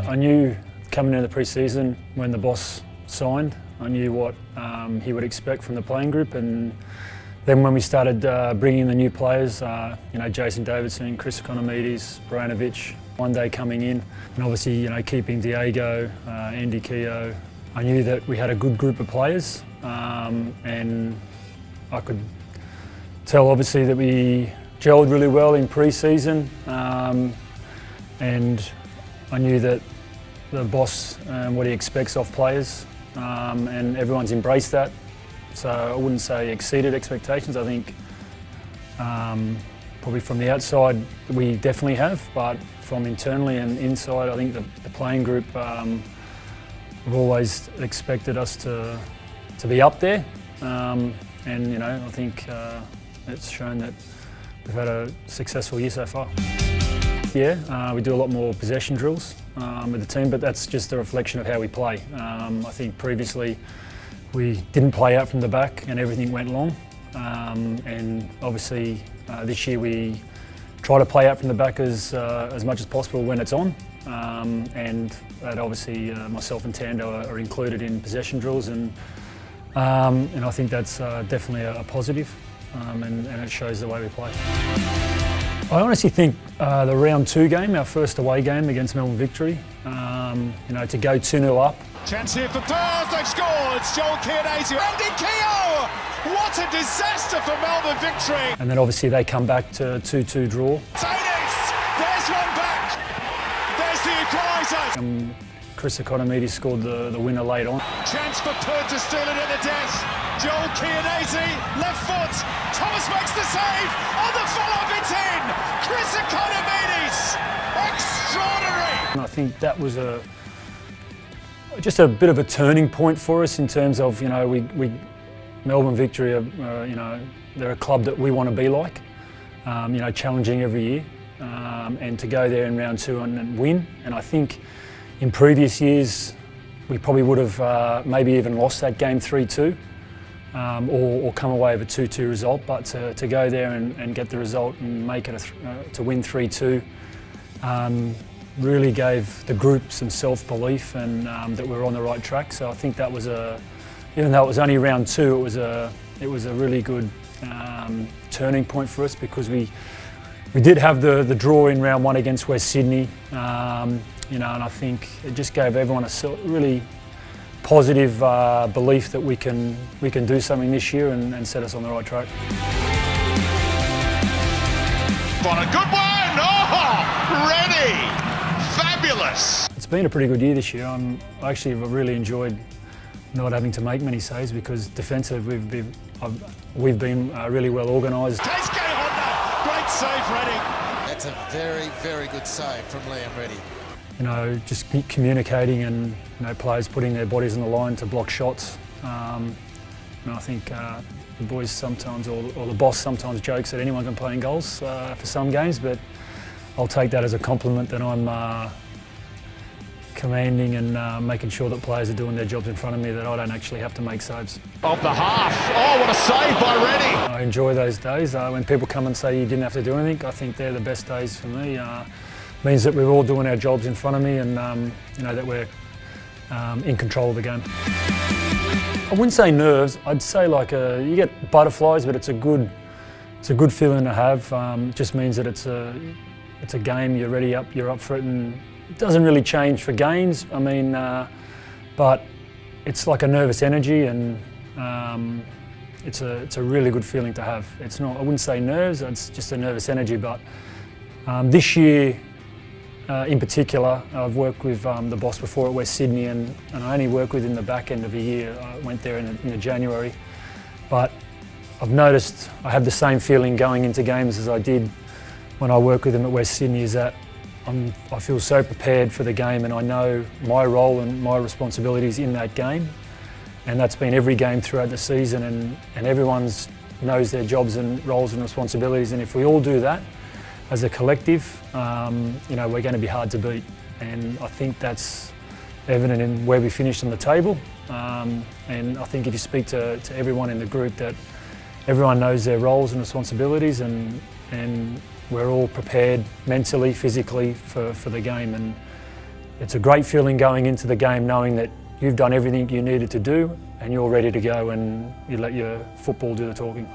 I knew coming into the pre-season when the boss signed, I knew what he would expect from the playing group, and then when we started bringing in the new players, Jason Davidson, Chris Economides, Branovic, one day coming in, and obviously keeping Diego, Andy Keogh, I knew that we had a good group of players, and I could tell obviously that we gelled really well in pre-season, and I knew that the boss what he expects of players, and everyone's embraced that. So I wouldn't say exceeded expectations. I think probably from the outside we definitely have, but from internally and inside, I think the playing group have always expected us to be up there, and I think it's shown that we've had a successful year so far. Yeah, we do a lot more possession drills with the team, but that's just a reflection of how we play. I think previously we didn't play out from the back and everything went long, and obviously this year we try to play out from the back as much as possible when it's on, and that obviously myself and Tando are included in possession drills, and I think that's definitely a positive, and it shows the way we play. I honestly think the round 2 game, our first away game against Melbourne Victory, to go 2-0 up. Chance here for Perth, they've scored! It's Joel Chianese, Andy Keogh! What a disaster for Melbourne Victory! And then obviously they come back to 2-2 draw. There's one back! There's the equaliser! Chris Economides scored the winner late on. Chance for Perth to steal it at the death. Joel Chianese, left foot. Thomas makes the save. On the follow-up, it's in. Chris Economides, extraordinary. And I think that was just a bit of a turning point for us in terms of Melbourne Victory are they're a club that we want to be like, challenging every year, and to go there in round 2 and win. And I think in previous years we probably would have maybe even lost that game 3-2. Or come away with a 2-2 result, but to go there and get the result and make it to win 3-2 really gave the group some self-belief and that we were on the right track. So I think that was even though it was only round 2, it was a really good turning point for us, because we did have the draw in round 1 against West Sydney, and I think it just gave everyone a really positive belief that we can do something this year and set us on the right track. What a good one! Oh, Reddy! Fabulous! It's been a pretty good year this year. I actually really enjoyed not having to make many saves, because defensive we've been really well organised. Taste Hyundai! Great save, Reddy! That's a very, very good save from Liam Reddy. Just communicating and players putting their bodies on the line to block shots. I think the boys sometimes, or the boss sometimes jokes that anyone can play in goals for some games, but I'll take that as a compliment that I'm commanding and making sure that players are doing their jobs in front of me, that I don't actually have to make saves. Of the half. Oh, what a save by Reddy! I enjoy those days. When people come and say you didn't have to do anything, I think they're the best days for me. Means that we're all doing our jobs in front of me, and that we're in control of the game. I wouldn't say nerves. I'd say you get butterflies, but it's a good feeling to have. Just means that it's a game. You're ready up. You're up for it, and it doesn't really change for games. But it's like a nervous energy, and it's a really good feeling to have. It's not. I wouldn't say nerves. It's just a nervous energy. But this year, in particular, I've worked with the boss before at West Sydney, and I only work with him the back end of the year. I went there in January, but I've noticed I have the same feeling going into games as I did when I worked with him at West Sydney, is that I feel so prepared for the game, and I know my role and my responsibilities in that game, and that's been every game throughout the season, and everyone's knows their jobs and roles and responsibilities, and if we all do that as a collective, we're going to be hard to beat, and I think that's evident in where we finished on the table. And I think if you speak to everyone in the group, that everyone knows their roles and responsibilities, and we're all prepared mentally, physically for the game. And it's a great feeling going into the game knowing that you've done everything you needed to do and you're ready to go and you let your football do the talking.